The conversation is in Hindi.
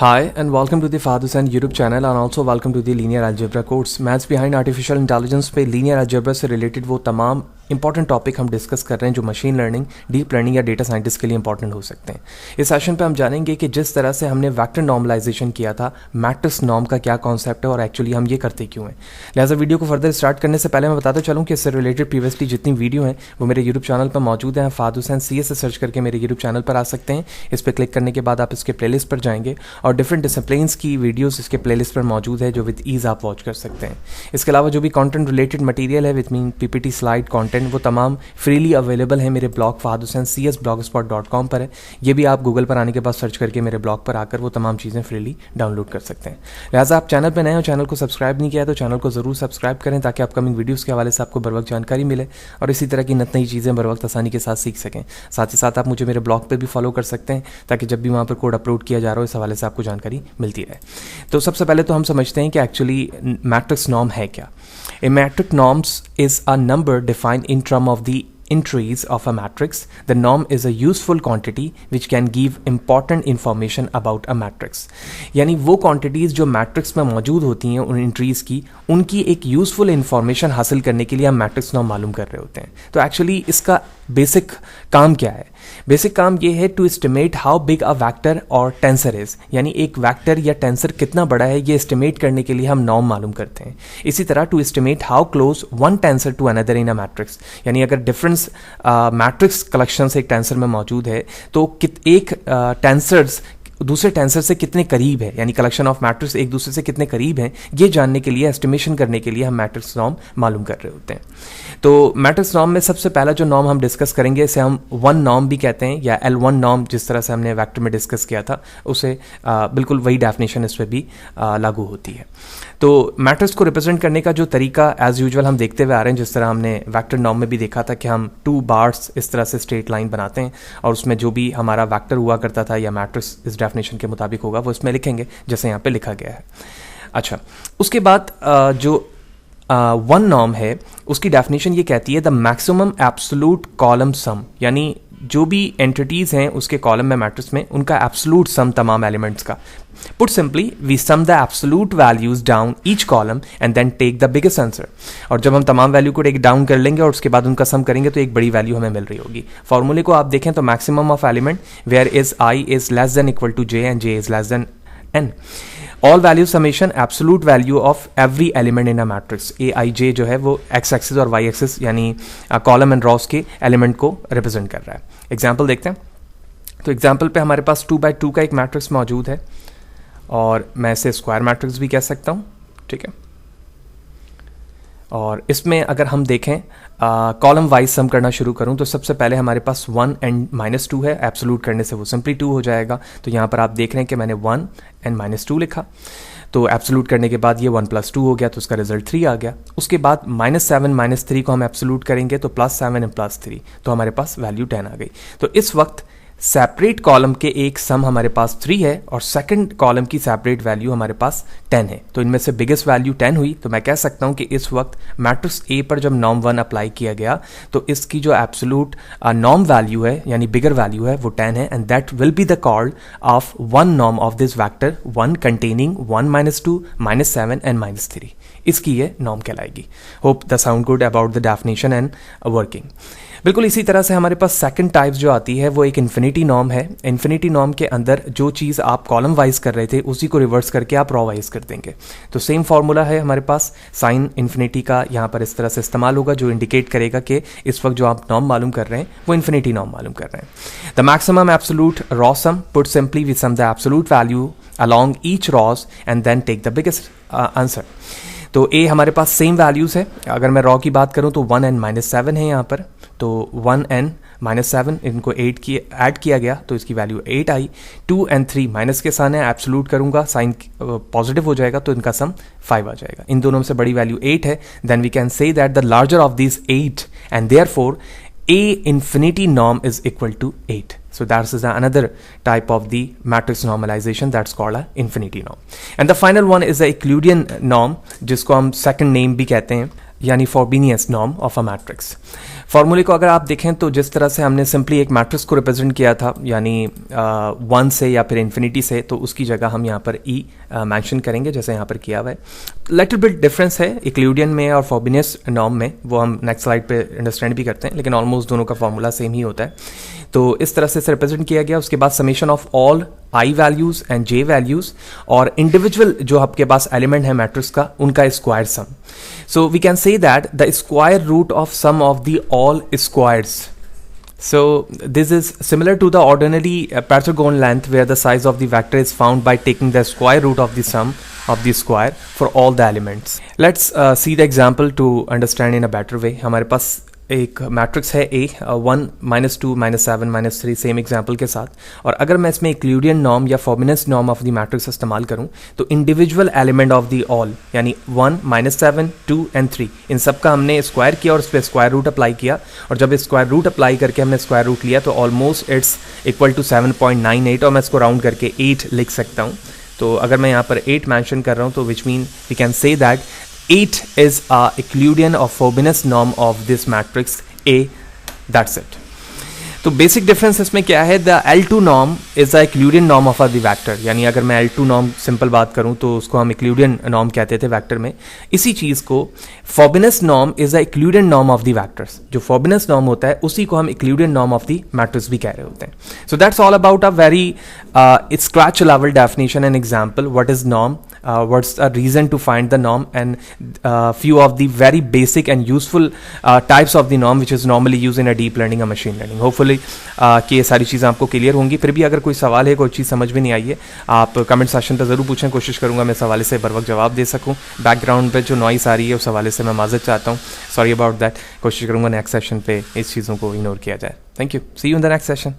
Hi and welcome to the Fathers and YouTube channel and also welcome to the Linear Algebra course. Maths behind Artificial Intelligence पे Linear Algebra से related वो तमाम इंपॉर्टेंट टॉपिक हम डिस्कस कर रहे हैं जो मशीन लर्निंग, डीप लर्निंग या डेटा साइंटिस्ट के लिए इंपॉर्टेंट हो सकते हैं। इस सेशन पे हम जानेंगे कि जिस तरह से हमने वेक्टर नॉर्मलाइजेशन किया था, मैट्रिक्स नॉर्म का क्या कॉन्सेप्ट है और एक्चुअली हम ये करते क्यों हैं। लिहाजा वीडियो को फर्दर स्टार्ट करने से पहले मैं बताता चलूँ कि इससे रिलेटेड प्रीवियसली जितनी वीडियो हैं वो मेरे यूट्यूब चैनल पर मौजूद हैं। फाद हुसैन CS से सर्च करके मेरे यूट्यूब चैनल पर आ सकते हैं। इस पर क्लिक करने के बाद आप इसके प्लेलिस्ट पर जाएंगे और डिफरेंट डिसिप्लिन्स की वीडियोस इसके प्लेलिस्ट पर मौजूद है जो विद ईज आप वॉच कर सकते हैं। इसके अलावा जो भी कंटेंट रिलेटेड मटेरियल है with mean PPT slide content वो तमाम फ्रीली अवेलेबल है मेरे blog Fahd Hussain CS blogspot.com पर है। ये भी आप गूगल पर आने के बाद सर्च करके मेरे ब्लॉग पर आकर वो तमाम चीज़ें फ्रीली डाउनलोड कर सकते हैं। लिहाजा आप चैनल पर नए हो, चैनल को सब्सक्राइब नहीं किया तो चैनल को ज़रूर सब्सक्राइब करें ताकि अपकमिंग वीडियोज़ के हवाले से आपको बर वक्त जानकारी मिले और इसी तरह की नई चीज़ें बर वक्त आसानी के साथ सीख सकें। साथ ही साथ आप मुझे मेरे ब्लॉग पर भी फॉलो कर सकते हैं ताकि जब भी वहाँ पर कोड अपलोड किया जा रहा हो इस हवाले से आपको जानकारी मिलती रहे। तो सबसे पहले तो हम समझते हैं कि एक्चुअली मैट्रिक्स नॉर्म है क्या। A matrix norms is a number defined in term of the entries of a matrix. The norm is a useful quantity which can give important information about a matrix. यानी वो quantities जो मैट्रिक्स में मौजूद होती हैं उन entries की, उनकी एक यूजफुल इंफॉर्मेशन हासिल करने के लिए हम मैट्रिक्स नॉर्म मालूम कर रहे होते हैं। तो एक्चुअली इसका बेसिक काम क्या है? बेसिक काम ये है to estimate how big a vector और टेंसर इज, यानी एक वैक्टर या टेंसर कितना बड़ा है ये एस्टिमेट करने के लिए हम नॉर्म मालूम करते हैं। इसी तरह to estimate how close one tensor to another in a matrix, यानी अगर डिफरेंस मैट्रिक्स कलेक्शन से एक टेंसर में मौजूद है तो एक टेंसर्स दूसरे टेंसर से कितने करीब है, यानी कलेक्शन ऑफ मैट्रिक्स एक दूसरे से कितने करीब हैं, ये जानने के लिए, एस्टिमेशन करने के लिए हम मैट्रिक्स नॉर्म मालूम कर रहे होते हैं। तो मैट्रिक्स नॉर्म में सबसे पहला जो नॉर्म हम डिस्कस करेंगे इसे हम वन नॉर्म भी कहते हैं या L1 नॉर्म, जिस तरह से हमने वेक्टर में डिस्कस किया था उसे बिल्कुल वही डेफिनेशन इस पर भी लागू होती है। तो मैट्रिक्स को रिप्रेजेंट करने का जो तरीका एज यूजुअल हम देखते हुए आ रहे हैं, जिस तरह हमने वेक्टर नॉर्म में भी देखा था कि हम 2 बार्स इस तरह से स्ट्रेट लाइन बनाते हैं और उसमें जो भी हमारा वेक्टर हुआ करता था या मैट्रिक्स इस डेफिनेशन के मुताबिक होगा वो इसमें लिखेंगे जैसे यहाँ पे लिखा गया है। अच्छा, उसके बाद जो वन नॉर्म है उसकी डेफिनेशन ये कहती है द मैक्सिमम एब्सोल्यूट कॉलम सम, यानी जो भी एंटिटीज हैं उसके कॉलम में मैट्रिक्स में उनका एब्सोल्यूट सम तमाम एलिमेंट्स का। Put simply, we sum the absolute values down each column and then take the biggest answer. और जब हम तमाम वैल्यू को टेक डाउन कर लेंगे और उसके बाद उनका सम करेंगे तो एक बड़ी वैल्यू हमें मिल रही होगी। फॉर्मूले को आप देखें तो maximum of element where is I is less than equal to J and J is less than N. All value summation absolute value of every element in a matrix. Aij जो है वो x एक्सिस और y एक्सिस यानी कॉलम एंड रॉस के एलिमेंट को रिप्रेजेंट कर रहा है। एग्जाम्पल देखते हैं। तो एग्जाम्पल पे हमारे पास 2x2 का एक मैट्रिक्स मौजूद है और मैं इसे स्क्वायर मैट्रिक्स भी कह सकता हूँ, ठीक है। और इसमें अगर हम देखें कॉलम वाइज सम करना शुरू करूं तो सबसे पहले हमारे पास 1 एंड -2 है। एब्सोल्यूट करने से वो सिंपली 2 हो जाएगा। तो यहाँ पर आप देख रहे हैं कि मैंने 1 एंड -2 लिखा, तो एब्सोल्यूट करने के बाद ये 1 + 2 हो गया तो उसका रिजल्ट 3 आ गया। उसके बाद -7 -3 को हम एब्सोल्यूट करेंगे तो +7 एंड +3 तो हमारे पास वैल्यू 10 आ गई। तो इस वक्त सेपरेट कॉलम के एक सम हमारे पास 3 है और सेकंड कॉलम की सेपरेट वैल्यू हमारे पास 10 है। तो इनमें से बिगेस्ट वैल्यू 10 हुई। तो मैं कह सकता हूं कि इस वक्त मैट्रिक्स A पर जब नॉर्म 1 अप्लाई किया गया तो इसकी जो एब्सोल्यूट नॉर्म वैल्यू है यानी बिगर वैल्यू है वो 10 है and that will be the called of one norm of this vector 1 containing 1 -2 -7 एंड -3। इसकी ये नॉर्म कहलाएगी। Hope the sound good about the definition and working. बिल्कुल इसी तरह से हमारे पास सेकंड टाइप जो आती है वो एक इन्फिनिटी नॉर्म है। इन्फिनिटी नॉर्म के अंदर जो चीज़ आप कॉलम वाइज कर रहे थे उसी को रिवर्स करके आप रॉ वाइज कर देंगे। तो सेम फार्मूला है हमारे पास, साइन इन्फिनिटी का यहाँ पर इस तरह से इस्तेमाल होगा जो इंडिकेट करेगा कि इस वक्त जो आप नॉर्म मालूम कर रहे हैं वो इन्फिनिटी नॉर्म मालूम कर रहे हैं। The maximum absolute row sum, put simply we sum the absolute value along each rows and then take the biggest answer. तो A हमारे पास सेम वैल्यूज़ है। अगर मैं रॉ की बात करूं तो 1 एंड -7 है यहाँ पर, तो 1 एंड -7 इनको 8 की ऐड किया गया तो इसकी वैल्यू 8 आई। 2 एंड 3 माइनस के साथ है, एब्सोल्यूट करूंगा साइन पॉजिटिव हो जाएगा तो इनका सम 5 आ जाएगा। इन दोनों में से बड़ी वैल्यू 8 है। Then we can say that the larger of this 8 and therefore A infinity norm is equal to 8. So that is another type of the matrix normalization that's called a infinity norm. And the final one is the Euclidean norm, जिसको हम second name भी कहते हैं, यानी Frobenius norm of a matrix. फॉर्मूले को अगर आप देखें तो जिस तरह से हमने सिंपली एक मैट्रिक्स को रिप्रेजेंट किया था, यानी 1 से या फिर इन्फिनिटी से, तो उसकी जगह हम यहाँ पर ई मेंशन करेंगे जैसे यहाँ पर किया हुआ है। लिटिल बिट डिफरेंस है यूक्लिडियन में और फ्रोबिनियस नॉर्म में, वो हम नेक्स्ट स्लाइड पे अंडरस्टैंड भी करते हैं, लेकिन ऑलमोस्ट दोनों का फॉर्मूला सेम ही होता है। तो इस तरह से इसे रिप्रेजेंट किया गया। उसके बाद summation of all i values and j values और इंडिविजुअल जो आपके पास एलिमेंट है मैट्रिक्स का, उनका square sum. So we can say that the square root of sum of the all squares. So this is similar to the ordinary Pythagorean length where the size of the vector is found by taking the square root of the sum of the square for all the elements. Let's see the example to understand in a better way. हमारे पास एक मैट्रिक्स है A 1 -2 -7 -3 सेम एग्जाम्पल के साथ, और अगर मैं इसमें यूक्लिडियन नॉर्म या Frobenius norm of the matrix इस्तेमाल करूं तो individual element of the all यानी 1 -7 2 एंड 3 इन सब का हमने स्क्वायर किया और उस पर स्क्वायर रूट अप्लाई किया, और जब स्क्वायर रूट अप्लाई करके हमने स्क्वायर रूट लिया तो ऑलमोस्ट इट्स इक्वल टू 7.98, और मैं इसको राउंड करके 8 लिख सकता हूँ। तो अगर मैं यहाँ पर 8 मैंशन कर रहा हूँ तो which mean we can say that 8 is a Euclidean or Frobenius norm of this matrix A. That's it. तो बेसिक डिफरेंस इसमें क्या है, the L2 norm is the Euclidean norm of the vector, यानी अगर मैं L2 नॉर्म सिंपल बात करूं तो उसको हम यूक्लिडियन नॉर्म कहते थे वेक्टर में। इसी चीज़ को Frobenius norm is the Euclidean norm of the vectors, जो फ्रोबिनियस नॉर्म होता है उसी को हम Euclidean norm of the matrix भी कह रहे होते हैं। So that's all about a very scratch level definition and example, what is norm, what's a reason to find the norm, and few of the very basic and useful types of the norm which is normally used in a deep learning or machine learning. Hopefully कि ये सारी चीज़ें आपको क्लियर होंगी। फिर भी अगर कोई सवाल है, कोई चीज़ समझ में नहीं आई है, आप कमेंट सेक्शन पर ज़रूर पूछें, कोशिश करूँगा मैं इस हवाले से बर वक्त जवाब दे सकूँ। बैकग्राउंड पे जो नॉइस आ रही है उस हवाले से मैं माजरत चाहता हूँ, सॉरी अबाउट दैट। कोशिश करूँगा नेक्स्ट सेशन पे इस चीज़ों को इग्नोर किया जाए। Thank you, see you in the next session.